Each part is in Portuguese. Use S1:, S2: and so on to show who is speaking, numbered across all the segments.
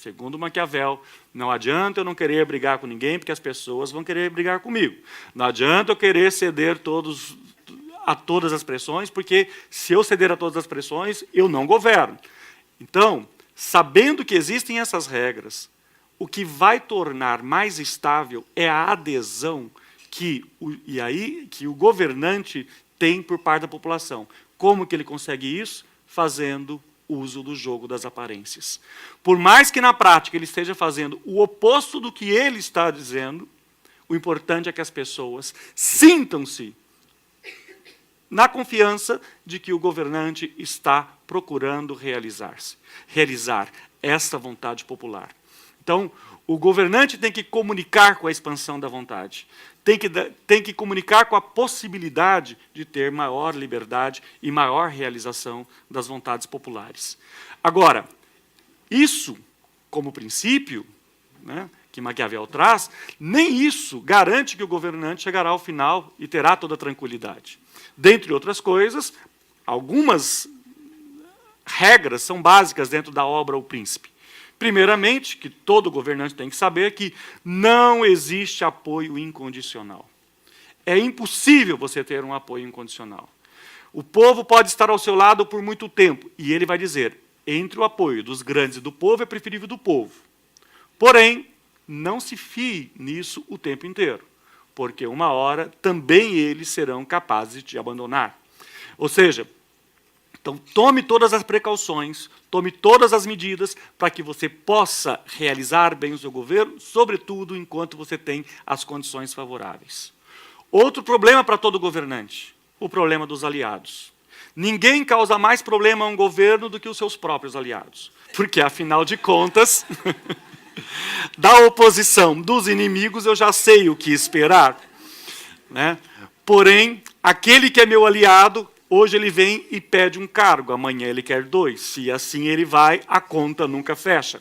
S1: Segundo Maquiavel, não adianta eu não querer brigar com ninguém, porque as pessoas vão querer brigar comigo. Não adianta eu querer ceder a todas as pressões, porque se eu ceder a todas as pressões, eu não governo. Então, sabendo que existem essas regras, o que vai tornar mais estável é a adesão que o governante tem por parte da população. Como que ele consegue isso? Fazendo uso do jogo das aparências. Por mais que na prática ele esteja fazendo o oposto do que ele está dizendo, o importante é que as pessoas sintam-se na confiança de que o governante está procurando realizar essa vontade popular. Então, o governante tem que comunicar com a expansão da vontade, tem que comunicar com a possibilidade de ter maior liberdade e maior realização das vontades populares. Agora, isso, como princípio, né, que Maquiavel traz, nem isso garante que o governante chegará ao final e terá toda a tranquilidade. Dentre outras coisas, algumas regras são básicas dentro da obra O Príncipe. Primeiramente, que todo governante tem que saber que não existe apoio incondicional. É impossível você ter um apoio incondicional. O povo pode estar ao seu lado por muito tempo, e ele vai dizer, entre o apoio dos grandes e do povo, é preferível do povo. Porém, não se fie nisso o tempo inteiro, porque uma hora também eles serão capazes de te abandonar. Ou seja, então tome todas as precauções, tome todas as medidas para que você possa realizar bem o seu governo, sobretudo enquanto você tem as condições favoráveis. Outro problema para todo governante, o problema dos aliados. Ninguém causa mais problema a um governo do que os seus próprios aliados, porque, afinal de contas, da oposição, dos inimigos, eu já sei o que esperar, né? Porém, aquele que é meu aliado, hoje ele vem e pede um cargo, amanhã ele quer 2. Se assim ele vai, a conta nunca fecha.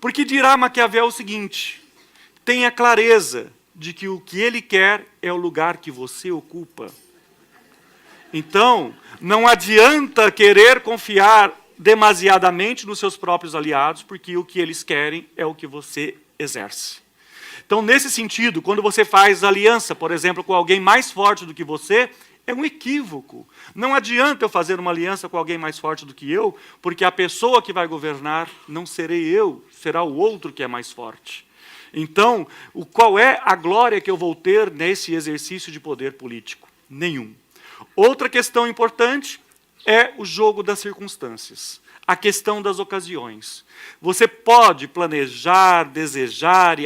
S1: Porque dirá Maquiavel o seguinte, tenha clareza de que o que ele quer é o lugar que você ocupa. Então, não adianta querer confiar demasiadamente nos seus próprios aliados, porque o que eles querem é o que você exerce. Então, nesse sentido, quando você faz aliança, por exemplo, com alguém mais forte do que você, é um equívoco. Não adianta eu fazer uma aliança com alguém mais forte do que eu, porque a pessoa que vai governar não serei eu, será o outro que é mais forte. Então, qual é a glória que eu vou ter nesse exercício de poder político? Nenhum. Outra questão importante é o jogo das circunstâncias, a questão das ocasiões. Você pode planejar, desejar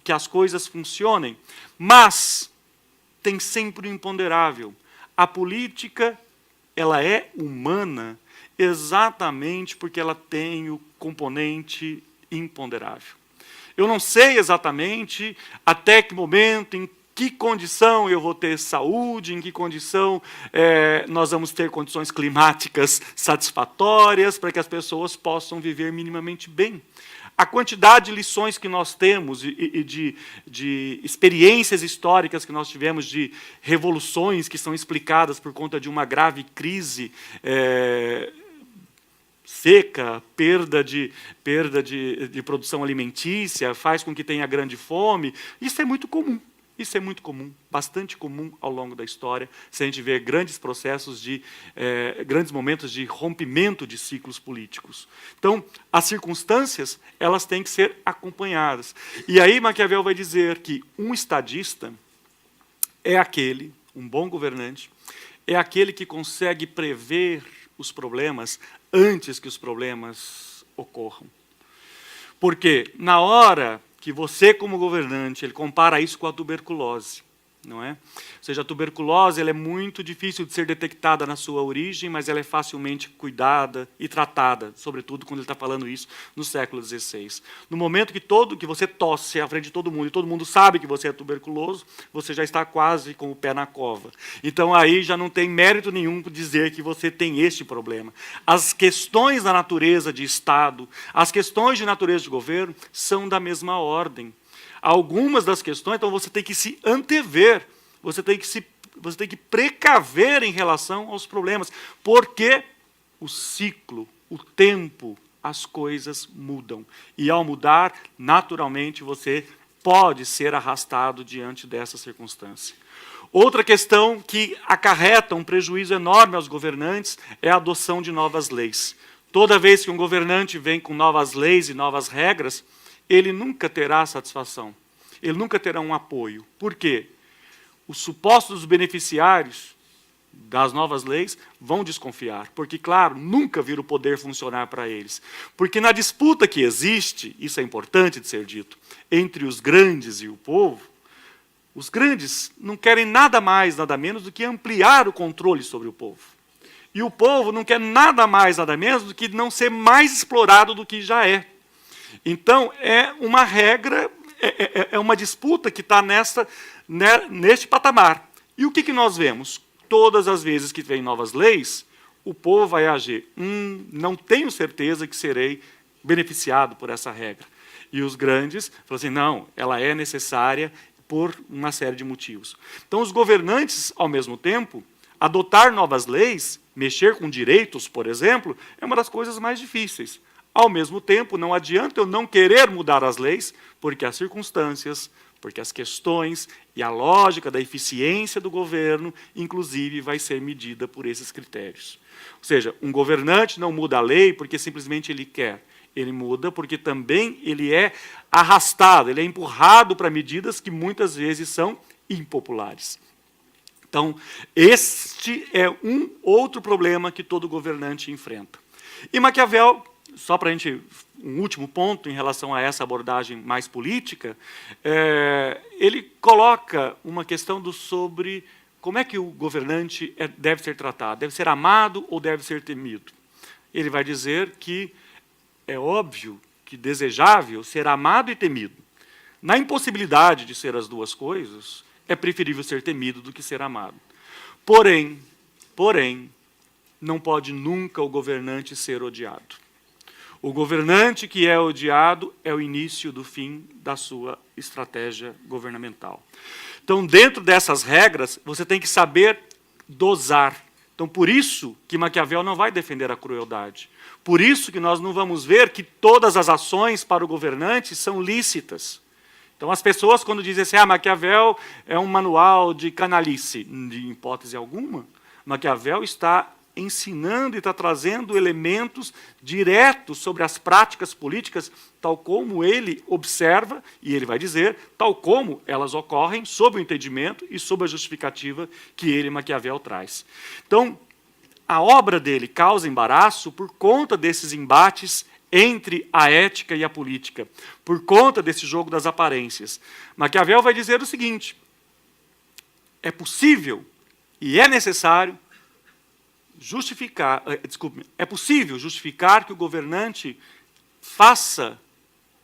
S1: que as coisas funcionem, mas tem sempre o imponderável. A política, ela é humana exatamente porque ela tem o componente imponderável. Eu não sei exatamente até que momento, em que condição eu vou ter saúde, em que condição nós vamos ter condições climáticas satisfatórias para que as pessoas possam viver minimamente bem. A quantidade de lições que nós temos e de experiências históricas que nós tivemos de revoluções que são explicadas por conta de uma grave crise seca, perda de produção alimentícia, faz com que tenha grande fome, isso é muito comum. Isso é muito comum, bastante comum ao longo da história, se a gente vê grandes processos grandes momentos de rompimento de ciclos políticos. Então, as circunstâncias, elas têm que ser acompanhadas. E aí Maquiavel vai dizer que um estadista é aquele, um bom governante, é aquele que consegue prever os problemas antes que os problemas ocorram. Porque na hora que você, como governante, ele compara isso com a tuberculose, não é? Ou seja, a tuberculose ela é muito difícil de ser detectada na sua origem, mas ela é facilmente cuidada e tratada, sobretudo quando ele está falando isso no século XVI. No momento que você tosse à frente de todo mundo, e todo mundo sabe que você é tuberculoso, você já está quase com o pé na cova. Então, aí já não tem mérito nenhum dizer que você tem este problema. As questões da natureza de Estado, as questões de natureza de governo, são da mesma ordem. Algumas das questões, então você tem que se antever, você tem que precaver em relação aos problemas, porque o ciclo, o tempo, as coisas mudam. E, ao mudar, naturalmente, você pode ser arrastado diante dessa circunstância. Outra questão que acarreta um prejuízo enorme aos governantes é a adoção de novas leis. Toda vez que um governante vem com novas leis e novas regras, ele nunca terá satisfação, ele nunca terá um apoio. Por quê? Os supostos beneficiários das novas leis vão desconfiar, porque, claro, nunca viram o poder funcionar para eles. Porque na disputa que existe, isso é importante de ser dito, entre os grandes e o povo, os grandes não querem nada mais, nada menos do que ampliar o controle sobre o povo. E o povo não quer nada mais, nada menos do que não ser mais explorado do que já é. Então, é uma regra, é uma disputa que está neste patamar. E o que nós vemos? Todas as vezes que vem novas leis, o povo vai agir. Não tenho certeza que serei beneficiado por essa regra. E os grandes falam assim, não, ela é necessária por uma série de motivos. Então, os governantes, ao mesmo tempo, adotar novas leis, mexer com direitos, por exemplo, é uma das coisas mais difíceis. Ao mesmo tempo, não adianta eu não querer mudar as leis, porque as circunstâncias, porque as questões e a lógica da eficiência do governo, inclusive, vai ser medida por esses critérios. Ou seja, um governante não muda a lei porque simplesmente ele quer. Ele muda porque também ele é arrastado, ele é empurrado para medidas que muitas vezes são impopulares. Então, este é um outro problema que todo governante enfrenta. E Maquiavel, só para a gente, um último ponto em relação a essa abordagem mais política, ele coloca uma questão sobre como é que o governante deve ser tratado, deve ser amado ou deve ser temido. Ele vai dizer que é óbvio que desejável ser amado e temido. Na impossibilidade de ser as duas coisas, é preferível ser temido do que ser amado. Porém, não pode nunca o governante ser odiado. O governante que é odiado é o início do fim da sua estratégia governamental. Então, dentro dessas regras, você tem que saber dosar. Então, por isso que Maquiavel não vai defender a crueldade. Por isso que nós não vamos ver que todas as ações para o governante são lícitas. Então, as pessoas, quando dizem assim, Maquiavel é um manual de canalice, de hipótese alguma, Maquiavel está ensinando e está trazendo elementos diretos sobre as práticas políticas, tal como ele observa, e ele vai dizer, tal como elas ocorrem, sob o entendimento e sob a justificativa que ele, Maquiavel, traz. Então, a obra dele causa embaraço por conta desses embates entre a ética e a política, por conta desse jogo das aparências. Maquiavel vai dizer o seguinte, é possível e é necessário é possível justificar que o governante faça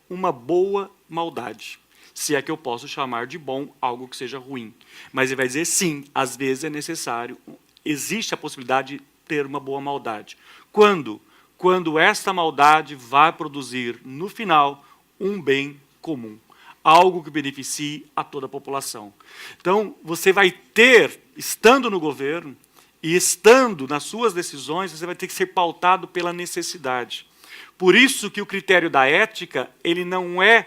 S1: uma boa maldade, se é que eu posso chamar de bom algo que seja ruim. Mas ele vai dizer, sim, às vezes é necessário, existe a possibilidade de ter uma boa maldade. Quando? Quando esta maldade vai produzir, no final, um bem comum, algo que beneficie a toda a população. Então, você vai ter, estando no governo, e estando nas suas decisões, você vai ter que ser pautado pela necessidade. Por isso que o critério da ética, ele não é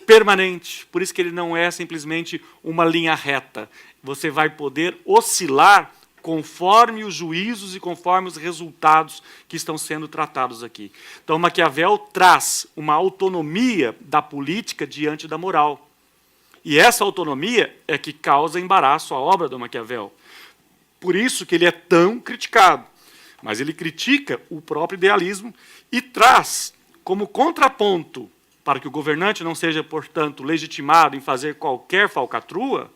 S1: permanente, por isso que ele não é simplesmente uma linha reta. Você vai poder oscilar conforme os juízos e conforme os resultados que estão sendo tratados aqui. Então, Maquiavel traz uma autonomia da política diante da moral. E essa autonomia é que causa embaraço à obra do Maquiavel. Por isso que ele é tão criticado. Mas ele critica o próprio idealismo e traz como contraponto, para que o governante não seja, portanto, legitimado em fazer qualquer falcatrua,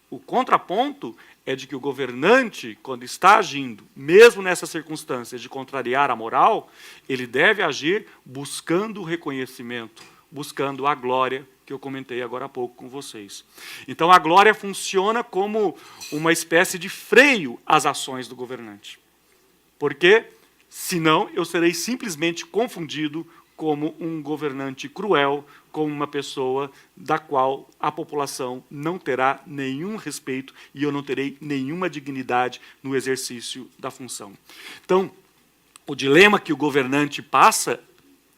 S1: o contraponto é de que o governante, quando está agindo, mesmo nessas circunstâncias de contrariar a moral, ele deve agir buscando o reconhecimento, buscando a glória, que eu comentei agora há pouco com vocês. Então, a glória funciona como uma espécie de freio às ações do governante. Porque, senão, eu serei simplesmente confundido como um governante cruel, como uma pessoa da qual a população não terá nenhum respeito e eu não terei nenhuma dignidade no exercício da função. Então, O dilema que o governante passa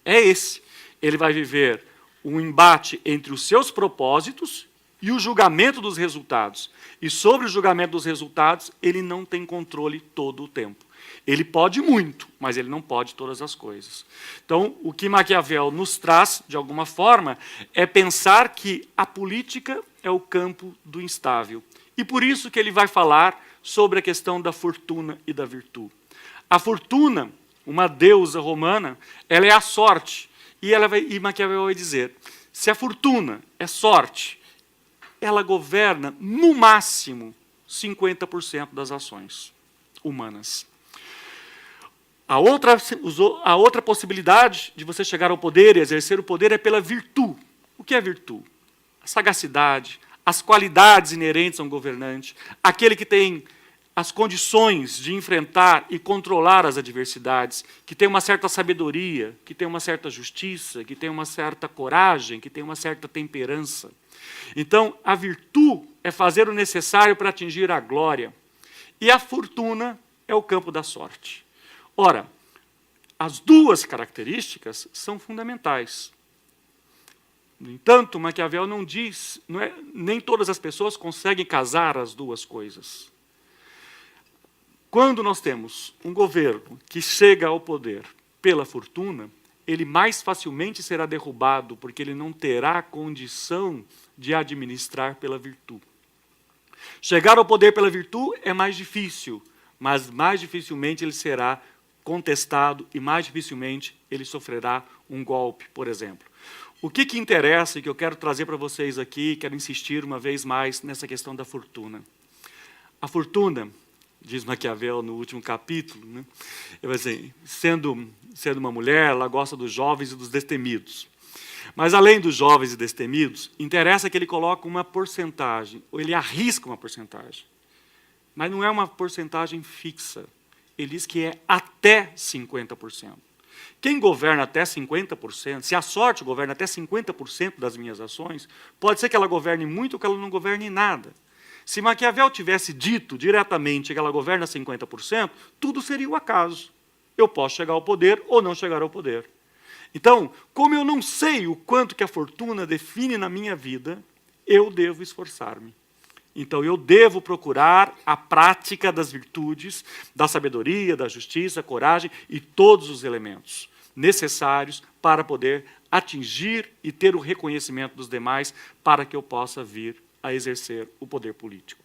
S1: é esse. Ele vai viver um embate entre os seus propósitos e o julgamento dos resultados. E sobre o julgamento dos resultados, ele não tem controle todo o tempo. Ele pode muito, mas ele não pode todas as coisas. Então, o que Maquiavel nos traz, de alguma forma, é pensar que a política é o campo do instável. E por isso que ele vai falar sobre a questão da fortuna e da virtude. A fortuna, uma deusa romana, ela é a sorte. E Maquiavel vai dizer, se a fortuna é sorte, ela governa, no máximo, 50% das ações humanas. A outra possibilidade de você chegar ao poder e exercer o poder é pela virtude. O que é virtude? A sagacidade, as qualidades inerentes a um governante, aquele que tem as condições de enfrentar e controlar as adversidades, que tem uma certa sabedoria, que tem uma certa justiça, que tem uma certa coragem, que tem uma certa temperança. Então, a virtude é fazer o necessário para atingir a glória. E a fortuna é o campo da sorte. Ora, as duas características são fundamentais. No entanto, Maquiavel não diz, nem todas as pessoas conseguem casar as duas coisas. Quando nós temos um governo que chega ao poder pela fortuna, ele mais facilmente será derrubado, porque ele não terá condição de administrar pela virtude. Chegar ao poder pela virtude é mais difícil, mas mais dificilmente ele será contestado e mais dificilmente ele sofrerá um golpe, por exemplo. O que interessa e que eu quero trazer para vocês aqui, quero insistir uma vez mais nessa questão da fortuna. A fortuna, diz Maquiavel no último capítulo, né, assim, sendo uma mulher, ela gosta dos jovens e dos destemidos. Mas, além dos jovens e destemidos, interessa que ele coloque uma porcentagem, ou ele arrisca uma porcentagem. Mas não é uma porcentagem fixa. Ele diz que é até 50%. Quem governa até 50%, se a sorte governa até 50% das minhas ações, pode ser que ela governe muito ou que ela não governe nada. Se Maquiavel tivesse dito diretamente que ela governa 50%, tudo seria o acaso. Eu posso chegar ao poder ou não chegar ao poder. Então, como eu não sei o quanto que a fortuna define na minha vida, eu devo esforçar-me. Então, eu devo procurar a prática das virtudes, da sabedoria, da justiça, coragem e todos os elementos necessários para poder atingir e ter o reconhecimento dos demais para que eu possa vir a exercer o poder político.